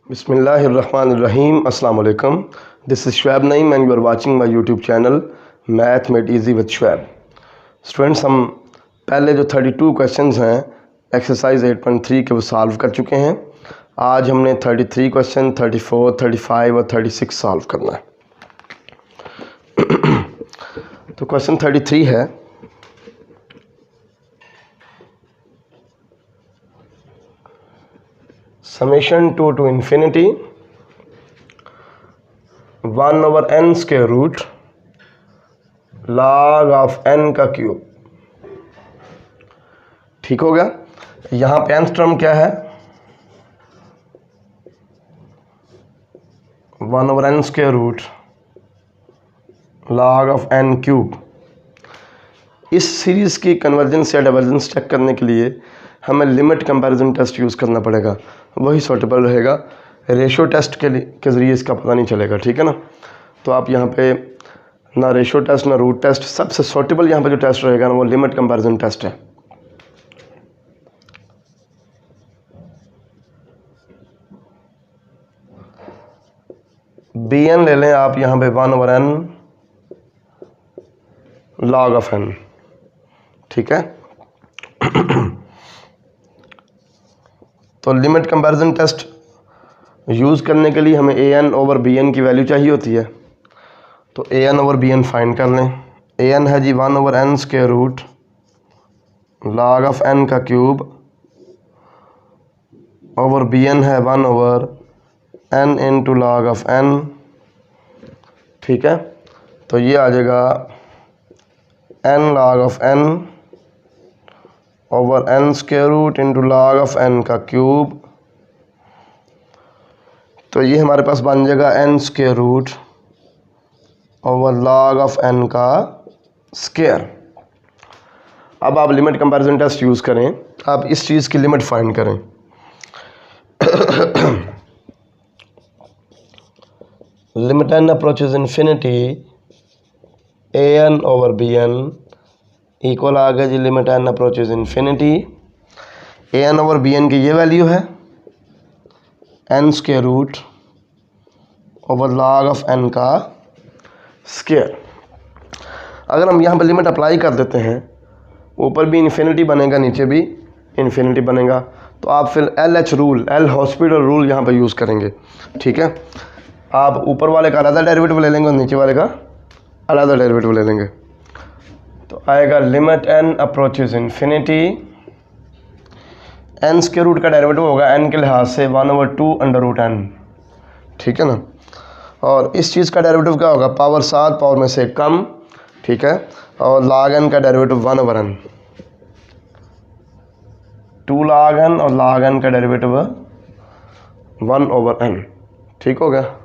बिस्मिल्लाहिर्रहमानिर्रहीम। अस्सलाम वालेकुम। This is Shoaib Naeem and you are watching my YouTube channel math made easy with Shoaib. Students, हम पहले जो 32 क्वेश्चंस हैं एक्सरसाइज 8.3 के वो सॉल्व कर चुके हैं। आज हमने 33 क्वेश्चन, 34, 35 और 36 सॉल्व करना है। तो क्वेश्चन 33 है, summation to infinity 1/n square root log of n का क्यूब। ठीक हो गया। यहाँ पे nth टर्म क्या है? 1/n square root log of n cube. इस सीरीज़ की कन्वर्जेंस या डाइवर्जेंस चेक करने के लिए हमें लिमिट कंपैरिजन टेस्ट यूज़ करना पड़ेगा, वही सूटेबल रहेगा। रेशो टेस्ट के ज़रिए इसका पता नहीं चलेगा, ठीक है ना। तो आप यहाँ पे ना रेशो टेस्ट ना रूट टेस्ट, सबसे सूटेबल यहाँ पे जो टेस्ट रहेगा ना वो लिमिट कंपैरिजन टेस्ट है। bn ले लें आप यहाँ पे 1/n log ऑफ n, ठीक है। तो लिमिट कंपैरिजन टेस्ट यूज़ करने के लिए हमें an/bn की वैल्यू चाहिए होती है। तो an/bn फाइंड कर लें। an है जी 1/n square root log of n का क्यूब ओवर bn है 1/n into log of n, ठीक है। तो ये आ जाएगा n log of n over n square root into log of n का क्यूब। तो ये हमारे पास बन जाएगा n square root over log of n का स्क्वायर। अब आप लिमिट कंपैरिजन टेस्ट यूज़ करें, आप इस चीज़ की लिमिट फाइंड करें। Limit n approaches infinity an/bn equal आ गया जी limit n approaches infinity. an/bn की ये वैल्यू है n square root over log of n का स्क्वायर। अगर हम यहाँ पर लिमिट अप्लाई कर देते हैं, ऊपर भी इन्फिनिटी बनेगा नीचे भी इन्फिनिटी बनेगा, तो आप फिर LH rule, L hospital rule यहाँ पर यूज़ करेंगे, ठीक है। आप ऊपर वाले का अलग डेरिवेटिव ले लेंगे और नीचे वाले का अलग डेरिवेटिव ले लेंगे। तो आएगा limit n approaches infinity, n square root का डेरिवेटिव होगा n के लिहाज से 1/2√n, ठीक है ना। और इस चीज़ का डेरिवेटिव क्या होगा? पावर 7 पावर में से कम, ठीक है। और log n का डेरिवेटिव 1/n, 2 log n और log n का डेरिवेटिव 1/n, ठीक हो गया।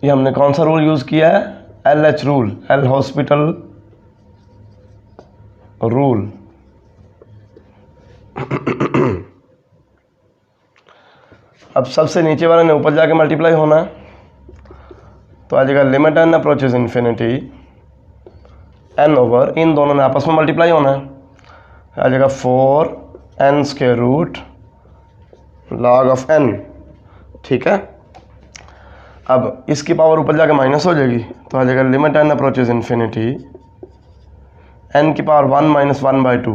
ये हमने कौन सा रूल यूज़ किया है? LH rule, L hospital rule. अब सबसे नीचे वाले ने ऊपर जाके मल्टीप्लाई होना है, तो आ जाएगा limit n approaches infinity n over, इन दोनों ने आपस में मल्टीप्लाई होना है, आ जाएगा 4n square root log of n, ठीक है। अब इसकी पावर ऊपर जाके माइनस हो जाएगी, तो आ जाएगा limit n approaches infinity n की पावर 1 - 1/2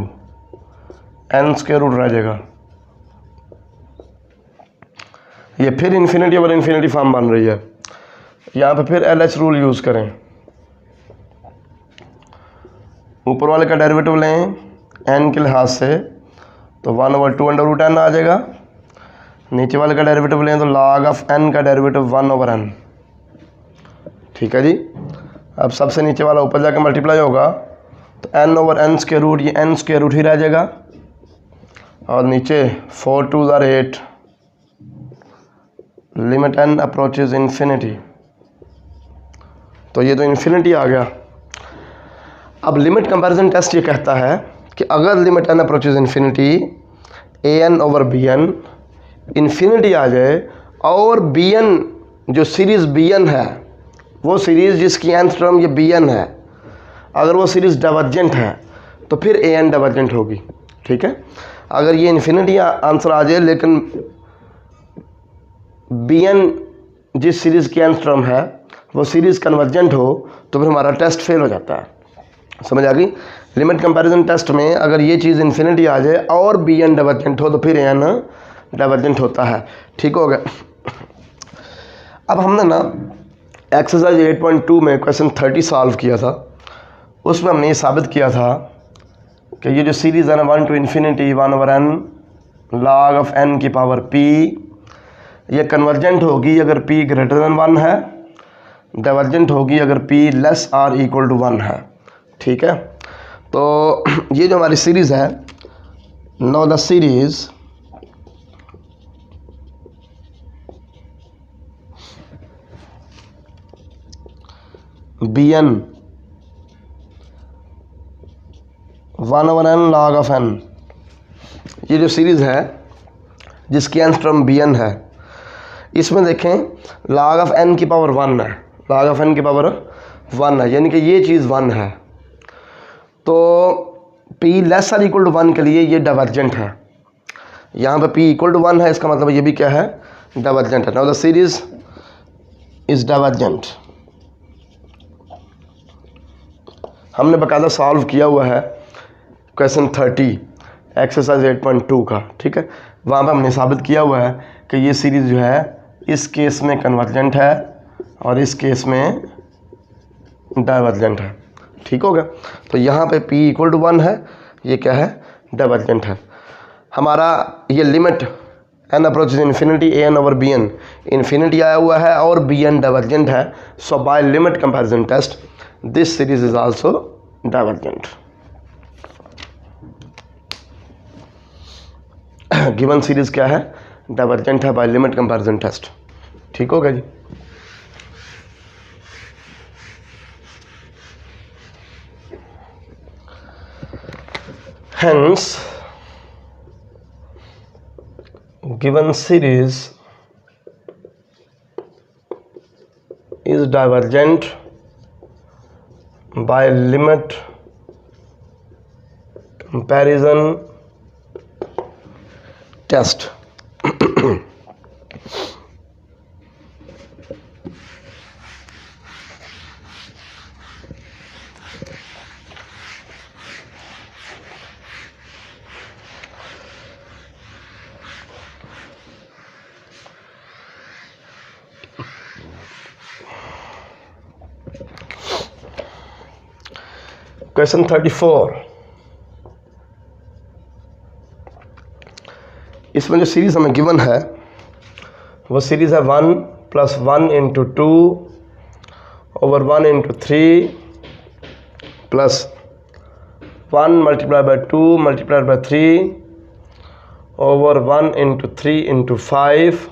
n स्क्वायर रूट रह जाएगा। ये फिर इन्फिनिटी ओवर इन्फिनिटी फॉर्म बन रही है। यहाँ पे फिर LH रूल यूज़ करें। ऊपर वाले का डेरिवेटिव लें n के लिहाज से, तो 1/2√n आ जाएगा। नीचे वाले का डेरिवेटिव लें तो log ऑफ n का डेरिवेटिव 1/n, ठीक है जी। अब सबसे नीचे वाला ऊपर जाके मल्टीप्लाई होगा, तो n/n स्क्वायर रूट, ये n स्क्वायर रूट ही रह जाएगा। और नीचे 4 2 are 8, limit n approaches infinity, तो ये तो इन्फिनिटी आ गया। अब लिमिट कंपैरिजन टेस्ट ये कहता है कि अगर limit n approaches infinity an/bn infinity आ जाए और bn जो सीरीज़ bn है, वो सीरीज़ जिसकी nth टर्म ये bn है, अगर वो सीरीज़ डाइवर्जेंट है तो फिर an डाइवर्जेंट होगी, ठीक है। अगर ये इन्फिनिटी आंसर आ जाए लेकिन bn जिस सीरीज़ की nth टर्म है वो सीरीज़ कन्वर्जेंट हो तो फिर हमारा टेस्ट फेल हो जाता है। समझ आ गई? लिमिट कंपैरिजन टेस्ट में अगर ये चीज़ इन्फिनिटी आ जाए और bn डाइवर्जेंट हो तो फिर n डाइवर्जेंट होता है। ठीक हो गया। अब हमने ना एक्सरसाइज 8.2 में क्वेश्चन 30 सॉल्व किया था। उसमें हमने ये साबित किया था कि ये जो सीरीज़ है ना 1 to infinity 1/n log of n की पावर p, ये कन्वर्जेंट होगी अगर p ग्रेटर देन 1 है, डाइवर्जेंट होगी अगर p less or equal to 1 है। ठीक है। तो ये जो हमारी सीरीज़ है, know the series bn 1/n log of n, ये जो सीरीज़ है जिसकी nth टर्म bn है, इसमें देखें log of n की पावर 1 है, log of n की पावर 1 है, यानी कि ये चीज़ 1 है। तो p less or equal to 1 के लिए ये डाइवर्जेंट है। यहाँ पे p इक्वल टू 1 है, इसका मतलब ये भी क्या है? डाइवर्जेंट है। Now the series is divergent. हमने बाकायदा सॉल्व किया हुआ है क्वेश्चन 30 एक्सरसाइज 8.2 का। ठीक है। वहाँ पे हमने साबित किया हुआ है कि ये सीरीज़ जो है इस केस में कन्वर्जेंट है और इस केस में डाइवर्जेंट है। ठीक हो गया। तो यहाँ पे p इक्वल टू 1 है, ये क्या है? डाइवर्जेंट है। हमारा ये limit n approaches infinity an over bn, infinity आया हुआ है और bn डाइवर्जेंट है। So by limit comparison test this series is also divergent. Given series क्या है? डाइवर्जेंट है बाय लिमिट कंपैरिजन टेस्ट। ठीक होगा जी। Hence, given series is divergent by limit comparison test. Question 34, इसमें जो सीरीज हमें गिवन है वो सीरीज है 1 + 1 × 2 ओवर 1 × 3 प्लस 1 × 2 × 3 ओवर 1 × 3 × 5।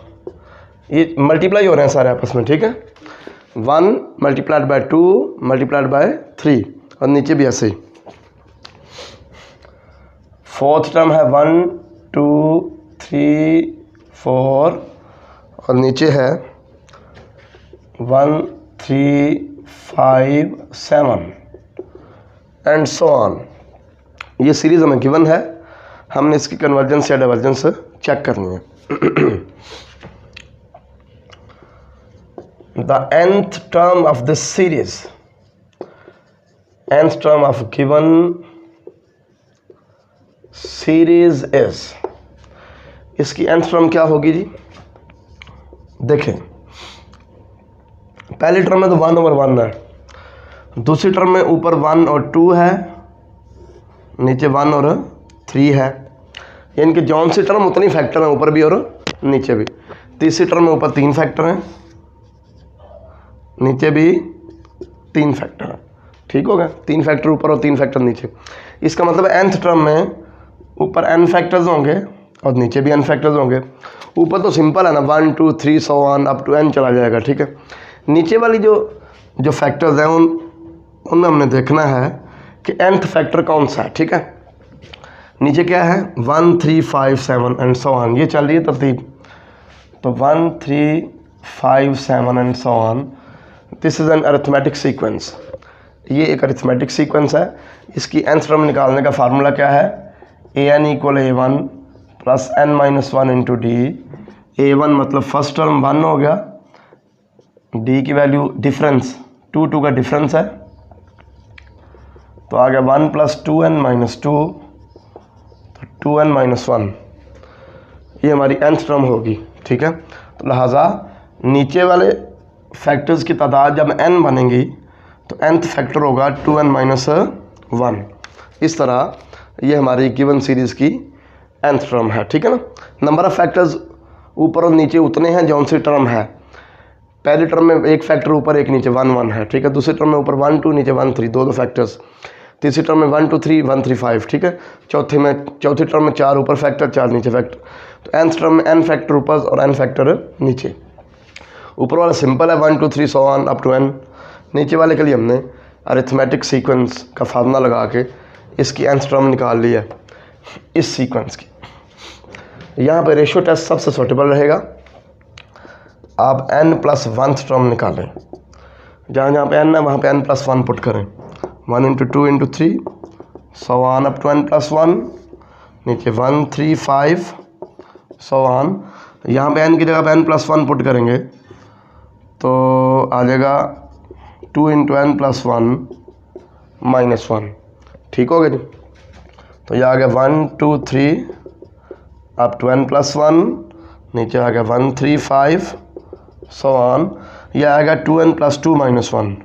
ये मल्टीप्लाई हो रहे हैं सारे आपस में। ठीक है। 1 × 2 × 3 और नीचे भी ऐसे ही। फोर्थ टर्म है 1 2 3 4 और नीचे है 1 3 5 7 एंड सो ऑन। ये सीरीज हमें गिवन है, हमने इसकी कन्वर्जेंस या डाइवर्जेंस चेक करनी है। The nth term of this series, nth term of given series is, इसकी nth term क्या होगी जी? देखें, पहली टर्म में तो 1 ओवर 1 है, दूसरी टर्म में ऊपर 1 और 2 है, नीचे 1 और 3 है, यानी कि जौन सी टर्म उतनी फैक्टर है ऊपर भी और नीचे भी। तीसरी टर्म में ऊपर 3 फैक्टर हैं, नीचे भी 3 फैक्टर हैं। ठीक हो गया। 3 फैक्टर ऊपर और 3 फैक्टर नीचे। इसका मतलब nth टर्म में ऊपर n फैक्टर्स होंगे और नीचे भी n फैक्टर्स होंगे। ऊपर तो सिंपल है ना, 1 2 3 so on up to n चला जाएगा। ठीक है। नीचे वाली जो फैक्टर्स हैं उनमें हमने देखना है कि nth फैक्टर कौन सा है। ठीक है। नीचे क्या है? 1 3 5 7 एंड सो ऑन, ये चल रही है तरतीब। तो 1 3 5 7 and so on, this is an arithmetic sequence. ये एक अरिथमेटिक सीक्वेंस है। इसकी nth टर्म निकालने का फार्मूला क्या है? an equal a1 plus n minus one into D. a1 मतलब फर्स्ट टर्म 1 हो गया, d की वैल्यू डिफरेंस 2 का डिफरेंस है, तो आ गया 1 प्लस 2n माइनस 2, तो 2n माइनस 1, ये हमारी nth टर्म होगी। ठीक है, तो लिहाजा नीचे वाले फैक्टर्स की तादाद जब n बनेंगी तो nth फैक्टर होगा 2n माइनस 1। इस तरह ये हमारी गिवन सीरीज़ की nth टर्म है। ठीक है ना। नंबर ऑफ फैक्टर्स ऊपर और नीचे उतने हैं जौन सी टर्म है। पहली टर्म में एक फैक्टर ऊपर एक नीचे 1 1 है। ठीक है, दूसरी टर्म में ऊपर 1 2 नीचे 1 3, दो फैक्टर्स। तीसरी टर्म में 1 2 3 1 3 5। ठीक है, चौथी टर्म में 4 ऊपर फैक्टर 4 नीचे फैक्टर। तो nth टर्म में n फैक्टर ऊपर और n फैक्टर नीचे। ऊपर वाला सिंपल है 1 2 3 so on up to n। नीचे वाले के लिए हमने अरिथमेटिक सीक्वेंस का फार्मूला लगा के इसकी nth टर्म निकाल ली है इस सीक्वेंस की। यहाँ पे रेशियो टेस्ट सबसे सूटेबल रहेगा। आप n प्लस 1th टर्म निकालें, जहाँ जहाँ पे n है वहाँ पे n प्लस 1 पुट करें। 1 into 2 into 3 so on up to n plus 1, नीचे 1 3 5 सो ऑन। यहाँ पे n की जगह पे n प्लस 1 पुट करेंगे तो आ जाएगा 2 इंटू n प्लस 1 माइनस 1। ठीक हो गया जी। तो यह आ गया 1 2 3 अप टू n प्लस 1, नीचे आ गया 1 3 5 सो ऑन। यह आएगा 2n plus 2 minus 1,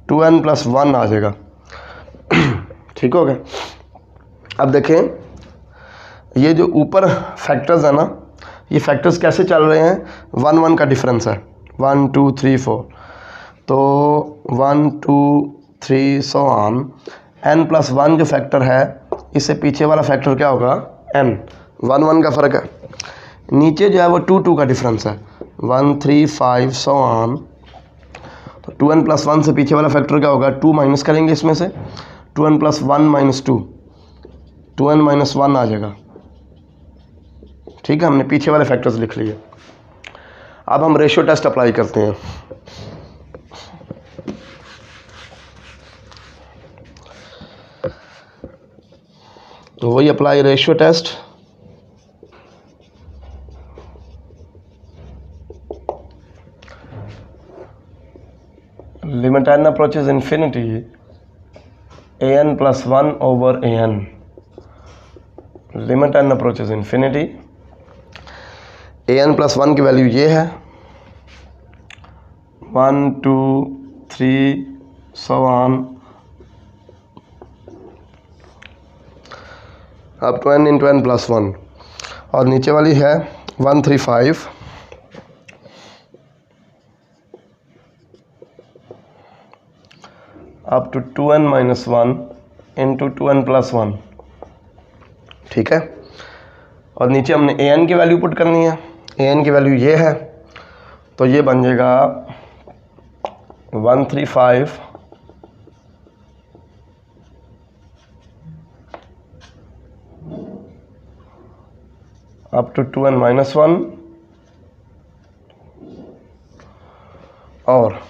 2n plus 1 आ जाएगा। ठीक हो गया। अब देखें ये जो ऊपर फैक्टर्स है ना, ये फैक्टर्स कैसे चल रहे हैं, 1 1 का डिफरेंस है, 1 2 3 4, तो 1 2 3 सो ऑन। n प्लस 1 जो फैक्टर है इससे पीछे वाला फैक्टर क्या होगा, n। 1 1 का फ़र्क है। नीचे जो है वो 2 2 का डिफरेंस है, 1 3 5 सो ऑन। तो 2n प्लस 1 से पीछे वाला फैक्टर क्या होगा, 2 माइनस करेंगे इसमें से, 2n plus 1 minus 2, 2n minus 1 आ जाएगा। ठीक है, हमने पीछे वाले फैक्टर्स लिख लिए। अब हम रेशियो टेस्ट अप्लाई करते हैं। तो वही apply ratio test. Limit n approaches infinity an plus 1 over an। Limit n approaches infinity, an plus 1 की वैल्यू ये है 1 2 3 so on up to n into n plus 1, और नीचे वाली है 1 3 5 up to 2n minus 1 into 2n plus 1। ठीक है, और नीचे हमने an की वैल्यू पुट करनी है। an की वैल्यू ये है, तो ये बन जाएगा 1 3 5 अप टू 2n माइनस 1, और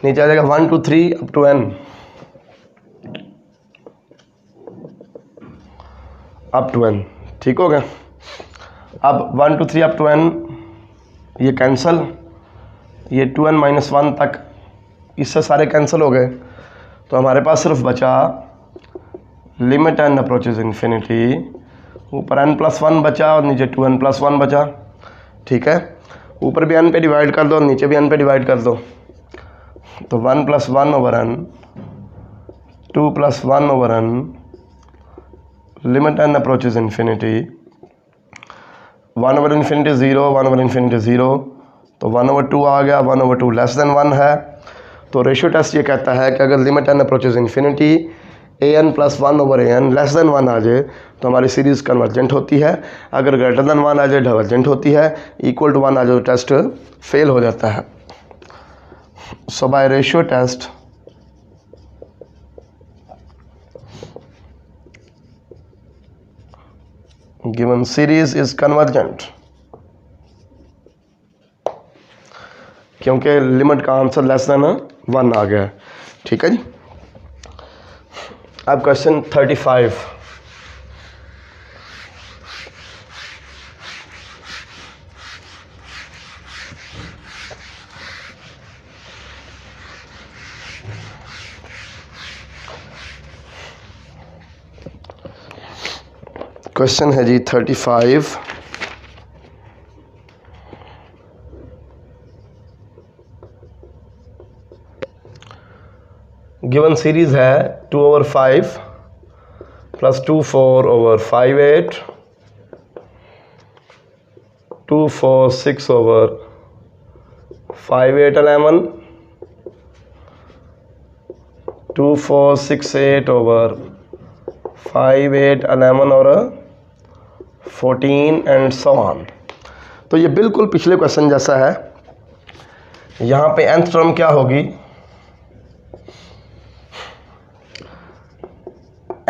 नीचे आ जाएगा 1 2 3 up to n up to n। ठीक हो गया। अब 1 2 3 अप टू n ये कैंसिल, ये 2n माइनस 1 तक इससे सारे कैंसिल हो गए, तो हमारे पास सिर्फ बचा लिमिट n अप्रोचेज इन्फिनिटी। ऊपर n प्लस 1 बचा और नीचे 2n प्लस 1 बचा। ठीक है, ऊपर भी n पे डिवाइड कर दो और नीचे भी n पे डिवाइड कर दो, तो 1 plus 1 over n, 2 plus 1 over n, limit n approaches infinity. 1 over infinity 0, 1 over infinity 0, तो 1 ओवर 2 आ गया, 1 ओवर 2 लेस देन 1 है। तो रेशियो टेस्ट ये कहता है कि अगर limit n approaches infinity an plus 1 over an less than 1 आ जाए तो हमारी सीरीज़ कन्वर्जेंट होती है। अगर ग्रेटर देन 1 आ जाए डाइवर्जेंट होती है, इक्वल टू 1 आ जाए तो टेस्ट फेल हो जाता है। So by ratio test given series is convergent, क्योंकि लिमिट का आंसर लेस देन 1 आ गया है। ठीक है जी। अब क्वेश्चन 35, क्वेश्चन है जी 35। गिवन सीरीज है 2/5 प्लस 2 4 over 5 8 2 4 6 over 5 8 11 2 4 6 8 over 5 8 11 और 14 एंड सो ऑन। तो ये बिल्कुल पिछले क्वेश्चन जैसा है। यहाँ पे nth टर्म क्या होगी,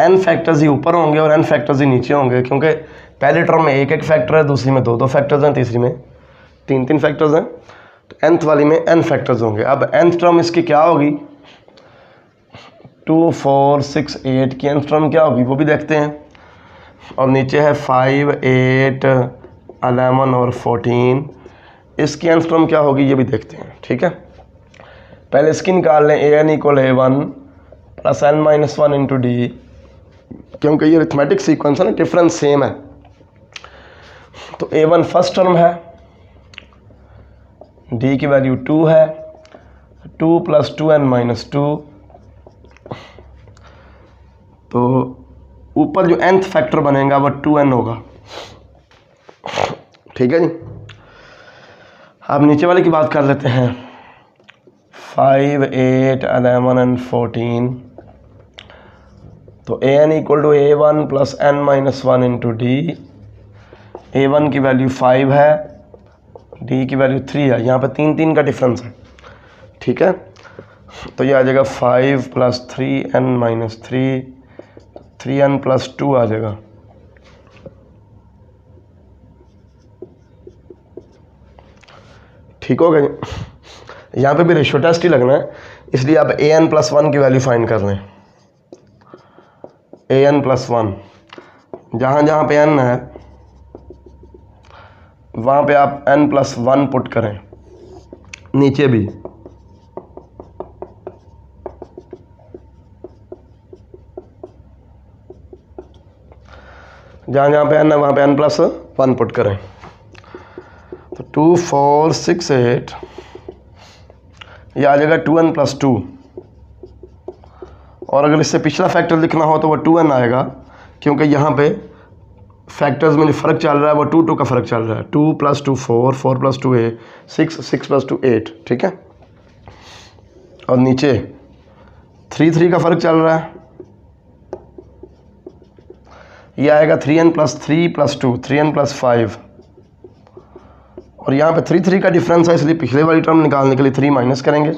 n फैक्टर्स ही ऊपर होंगे और n फैक्टर्स ही नीचे होंगे, क्योंकि पहले टर्म में एक एक फैक्टर है, दूसरी में दो दो फैक्टर्स हैं, तीसरी में तीन तीन फैक्टर्स हैं। तो nth वाली में n फैक्टर्स होंगे। अब nth टर्म इसकी क्या होगी, 2 4 6 8 की nth टर्म क्या होगी वो भी देखते हैं। और नीचे है 5 8 11 और 14, इसकी nth टर्म क्या होगी ये भी देखते हैं। ठीक है, पहले इसकी निकाल लें। an = a1 plus n - 1 into D, क्योंकि ये अरिथमेटिक सीक्वेंस है ना, डिफरेंस सेम है। तो a1 फर्स्ट टर्म है, d की वैल्यू 2 है, 2 + 2n - 2। तो ऊपर जो nth फैक्टर बनेगा वो 2n होगा। ठीक है जी। अब नीचे वाले की बात कर लेते हैं। 5 8 11 एंड 14। तो an = a1 plus n - 1 into D. a1 की वैल्यू 5 है, d की वैल्यू 3 है। यहाँ पे 3 3 का डिफरेंस है। ठीक है, तो ये आ जाएगा 5 + 3n - 3, 3n + 2 आ जाएगा। ठीक हो गया। यहाँ पे भी रेशियो टेस्ट ही लगना है, इसलिए आप an + 1 की वैल्यू फाइंड कर लें। an + 1, जहाँ जहाँ पे n है वहाँ पे आप n + 1 पुट करें। नीचे भी जहाँ जहाँ पे n है वहाँ पे n + 1 पुट करें। तो 2 4 6 8 ये आ जाएगा 2n + 2। और अगर इससे पिछला फैक्टर लिखना हो तो वो 2n आएगा, क्योंकि यहाँ पे फैक्टर्स में जो फ़र्क चल रहा है वो 2 2 का फ़र्क चल रहा है। 2 + 2 4, 4 + 2 8, 6, 6 + 2 8। ठीक है, और नीचे 3 3 का फ़र्क चल रहा है, ये आएगा 3n + 3 + 2, 3n + 5। और यहाँ पे 3 3 का डिफरेंस है, इसलिए पिछले वाली टर्म निकालने के लिए 3 माइनस करेंगे।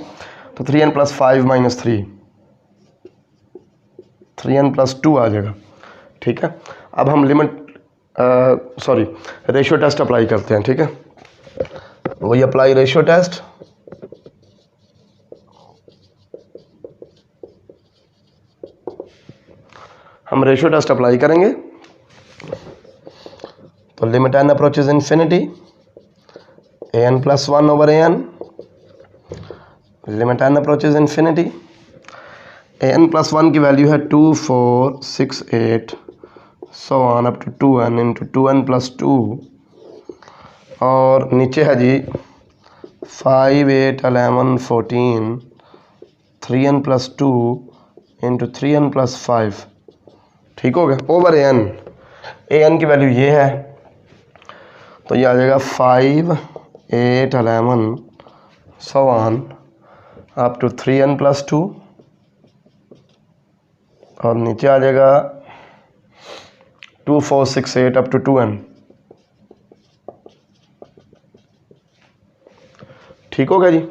तो 3n + 5 - 3, 3n + 2 आ जाएगा। ठीक है, अब हम रेशियो टेस्ट अप्लाई करते हैं। ठीक है, वही अप्लाई रेशियो टेस्ट। हम रेशियो टेस्ट अप्लाई करेंगे। तो limit n approaches infinity, an + 1 over an, limit n approaches infinity. an + 1 की वैल्यू है 2 4 6 8 so on up to 2n into 2n + 2। और नीचे है जी 5 8 11 14, 3n + 2 इंटू 3n + 5। ठीक हो गया, ओवर an की वैल्यू ये है। तो ये आ जाएगा 5 8 11 सो ऑन अप टू 3n + 2। और नीचे आ जाएगा 2 4 6 8 अप टू 2n। ठीक हो गया जी।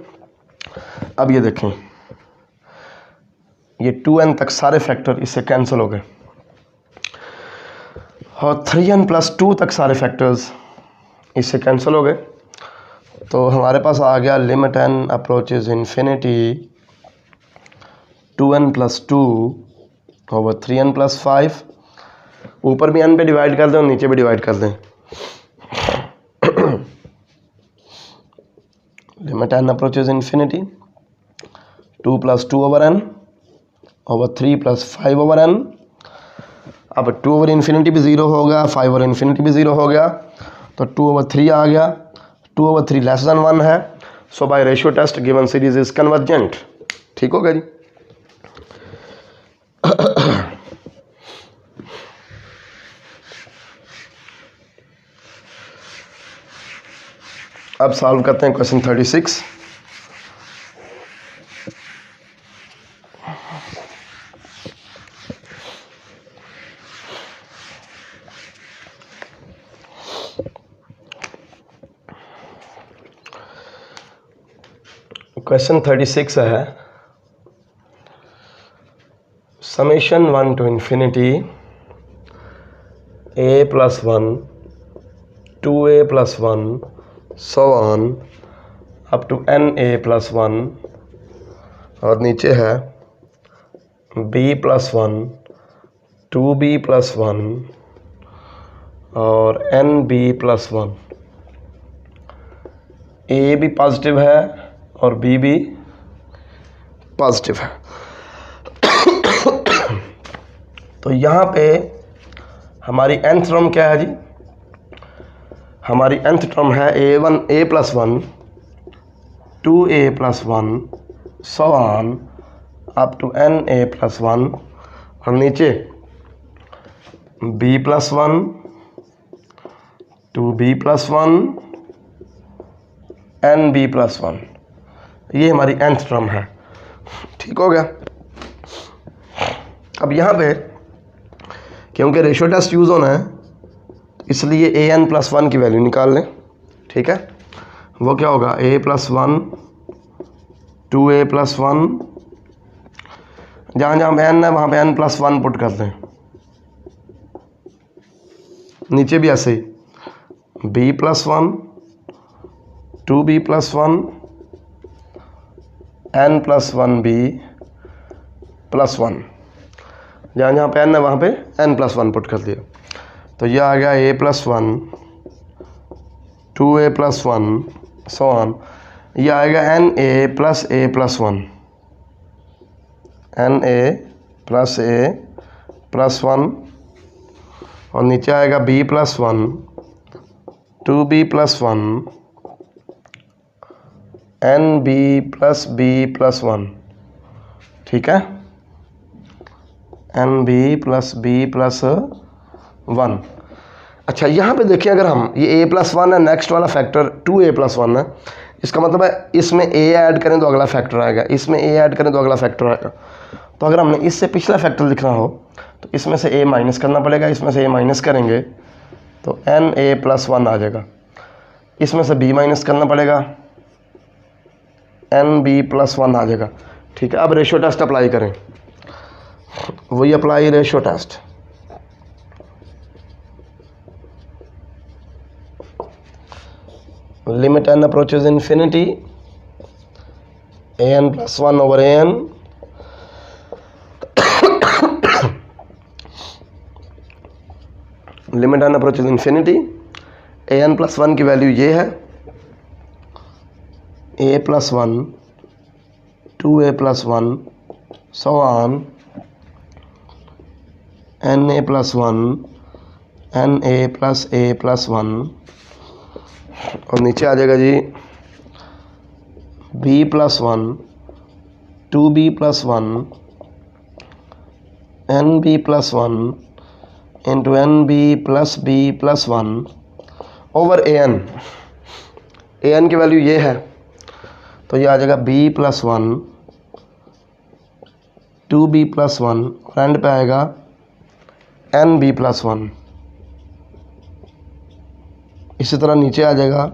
अब ये देखें, ये 2n तक सारे फैक्टर इससे कैंसिल हो गए, और 3n + 2 तक सारे फैक्टर्स इससे कैंसिल हो गए। तो हमारे पास आ गया limit n approaches infinity 2n + 2 over 3n + 5। ऊपर भी n पे डिवाइड कर दें और नीचे भी डिवाइड कर दें। Limit n approaches infinity 2 + 2 over n over 3 + 5 over n। अब 2 ओवर इन्फिनिटी भी 0 हो गया, 5 ओवर इन्फिनिटी भी 0 हो गया, तो 2 ओवर 3 आ गया। 2 ओवर 3 लेस देन 1 है, so by ratio test given series is convergent. ठीक हो गया जी। अब सॉल्व करते हैं क्वेश्चन 36। क्वेश्चन 36 है summation 1 to infinity a plus 1 2a plus 1 so on up to na plus 1, और नीचे है b प्लस 1 2b प्लस 1 और nb प्लस 1। a भी पॉजिटिव है और b भी पॉजिटिव है। तो यहाँ पे हमारी nth टर्म क्या है जी? हमारी nth टर्म है a plus 1 2a plus 1 so on up to na plus 1, और नीचे b plus 1 2b plus 1 nb plus 1। ये हमारी nth टर्म है। ठीक हो गया। अब यहाँ पे क्योंकि रेशियो टेस्ट यूज़ होना है इसलिए an प्लस 1 की वैल्यू निकाल लें। ठीक है, वो क्या होगा a प्लस 1 2a प्लस 1, जहाँ जहाँ पे n है वहाँ पे n प्लस 1 पुट कर दें। नीचे भी ऐसे ही b plus 1 2b plus 1 n plus 1b plus 1, जहाँ जहाँ पे n है वहाँ पे n प्लस 1 पुट कर दिया। तो यह आ गया a plus 1 2a plus 1 so on. यह आएगा na plus a plus 1 na plus a plus 1, और नीचे आएगा b plus 1 2b plus 1 nb plus b plus 1। ठीक है, nb प्लस b प्लस 1। अच्छा, यहाँ पे देखिए अगर हम ये a प्लस 1 है, नेक्स्ट वाला फैक्टर 2a प्लस 1 है, इसका मतलब है इसमें a ऐड करें तो अगला फैक्टर आएगा, इसमें a ऐड करें तो अगला फैक्टर आएगा। तो अगर हमने इससे पिछला फैक्टर लिखना हो तो इसमें से a माइनस करना पड़ेगा, इसमें से a माइनस करेंगे तो na प्लस 1 आ जाएगा, इसमें से b माइनस करना पड़ेगा nb प्लस 1 आ जाएगा। ठीक है, अब रेशियो टेस्ट अप्लाई करें, वही apply ratio test. Limit n approaches infinity an plus 1 over an limit n approaches infinity an plus 1 की वैल्यू ये है a plus 1 2a plus 1 so on na plus 1 na plus a plus 1, और नीचे आ जाएगा जी b plus 1 2b plus 1 nb plus 1 into nb plus b plus 1 over an की value ये है, तो ये आ जाएगा b प्लस 1 2b प्लस 1 और एंड पे आएगा nb प्लस 1। इसी तरह नीचे आ जाएगा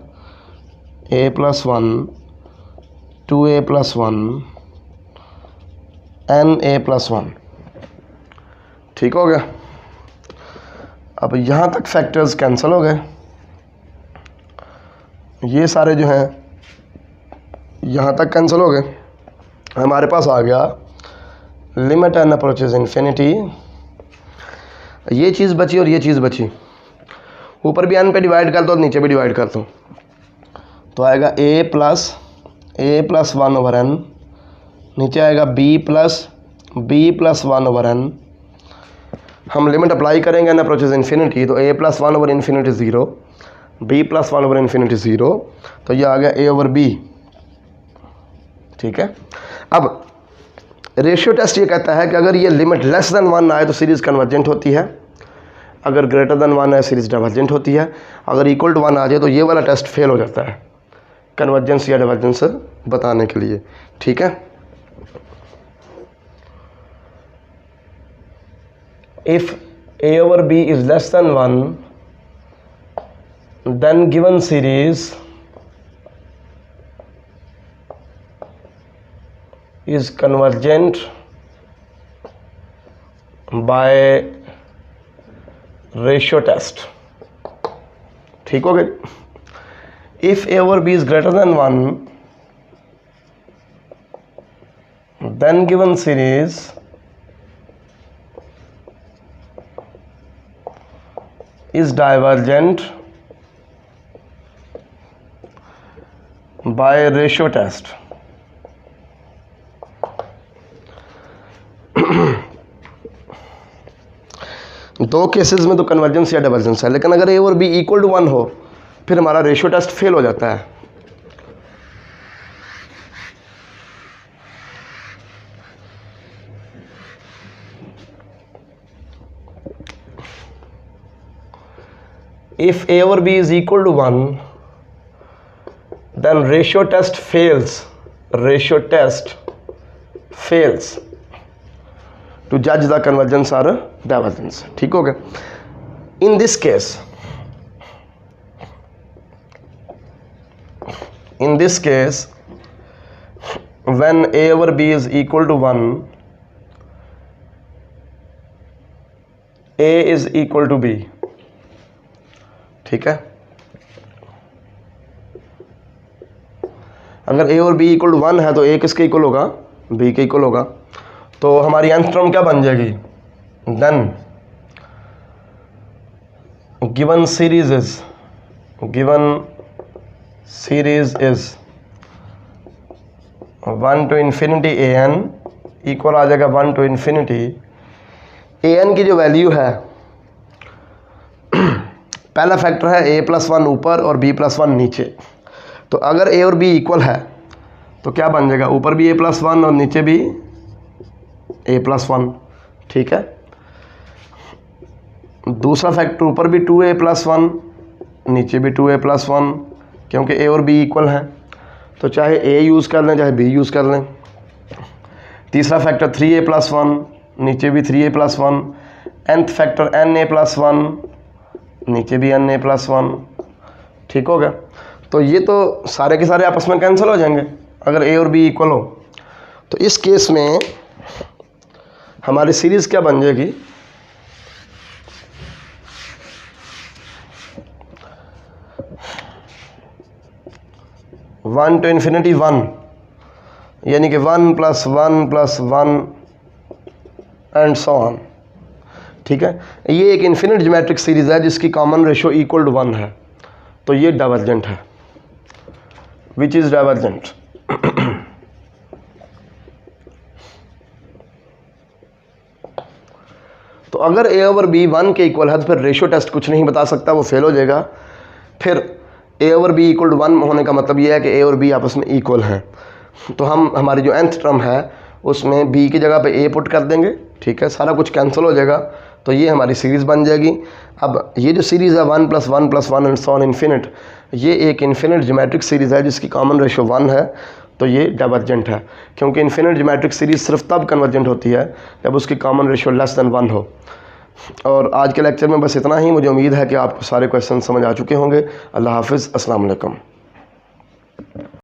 a plus 1 2a plus 1 na plus 1। ठीक हो गया। अब यहाँ तक फैक्टर्स कैंसिल हो गए, ये सारे जो हैं यहाँ तक कैंसिल हो गए। हमारे पास आ गया लिमिट n अप्रोचेज इन्फिनिटी, ये चीज़ बची और ये चीज़ बची, ऊपर भी n पे डिवाइड कर दो और नीचे भी डिवाइड कर दो, तो आएगा a प्लस 1 ओवर n, नीचे आएगा b प्लस 1 ओवर n, हम लिमिट अप्लाई करेंगे एन अप्रोचेज इन्फिनिटी, तो a plus 1 over infinity 0, b plus 1 over infinity 0, तो ये आ गया a ओवर b। ठीक है, अब रेशियो टेस्ट ये कहता है कि अगर ये लिमिट लेस देन 1 आए तो सीरीज़ कन्वर्जेंट होती है, अगर ग्रेटर देन 1 आए सीरीज़ डाइवर्जेंट होती है, अगर इक्वल टू 1 आ जाए तो ये वाला टेस्ट फेल हो जाता है कन्वर्जेंस या डाइवर्जेंस बताने के लिए। ठीक है, if a over b is less than 1 then given series is convergent by ratio test। ठीक हो गया। if a over b is greater than 1 then given series is divergent by ratio test। दो cases में तो convergence या divergence है, लेकिन अगर ए और बी इक्वल टू 1 हो फिर हमारा रेशियो टेस्ट फेल हो जाता है। If a over b is equal to 1 then ratio test fails to judge the convergence or divergence। ठीक हो गया। in this case when a over b is equal to 1 a is equal to b। ठीक है, अगर a और b equal to 1 है तो a किसके इक्वल होगा, b के इक्वल होगा, तो हमारी nth टर्म क्या बन जाएगी, then given series is 1 to infinity an equal आ जाएगा 1 टू इन्फिनिटी an की जो वैल्यू है, पहला फैक्टर है a प्लस 1 ऊपर और b प्लस 1 नीचे, तो अगर a और b इक्वल है तो क्या बन जाएगा, ऊपर भी a प्लस 1 और नीचे भी a प्लस 1। ठीक है, दूसरा फैक्टर ऊपर भी 2a प्लस 1 नीचे भी 2a प्लस 1, क्योंकि a और b इक्वल हैं तो चाहे a यूज़ कर लें चाहे b यूज़ कर लें। तीसरा फैक्टर 3a प्लस 1 नीचे भी 3a plus 1, nth factor na plus 1 नीचे भी na प्लस 1। ठीक हो गया, तो ये तो सारे के सारे आपस में कैंसिल हो जाएंगे अगर a और b इक्वल हो। तो इस केस में हमारी सीरीज़ क्या बन जाएगी, वन टू इन्फिनिटी 1, यानी कि 1 plus 1 plus 1 and so on. ठीक है, ये एक इन्फिनिट ज्योमेट्रिक सीरीज़ है जिसकी कॉमन रेशियो इक्वल टू 1 है, तो ये डाइवर्जेंट है, विच इज़ डाइवर्जेंट। तो अगर a ओवर b 1 के इक्वल है तो फिर रेशियो टेस्ट कुछ नहीं बता सकता, वो फेल हो जाएगा। फिर a over b equal to 1 होने का मतलब ये है कि a और b आपस में इक्वल हैं, तो हम हमारी जो nth टर्म है उसमें b की जगह पे a पुट कर देंगे। ठीक है, सारा कुछ कैंसिल हो जाएगा, तो ये हमारी सीरीज़ बन जाएगी। अब ये जो सीरीज़ है 1 plus 1 plus 1 and so on infinite, ये एक इन्फिनिट ज्योमेट्रिक सीरीज़ है जिसकी कॉमन रेशियो 1 है, तो ये डाइवर्जेंट है, क्योंकि इन्फिनिट ज्योमेट्रिक सीरीज़ सिर्फ तब कन्वर्जेंट होती है जब उसकी कॉमन रेशियो लेस देन 1 हो। और आज के लेक्चर में बस इतना ही। मुझे उम्मीद है कि आपको सारे क्वेश्चन समझ आ चुके होंगे। अल्लाह हाफिज़, अस्सलाम वालेकुम।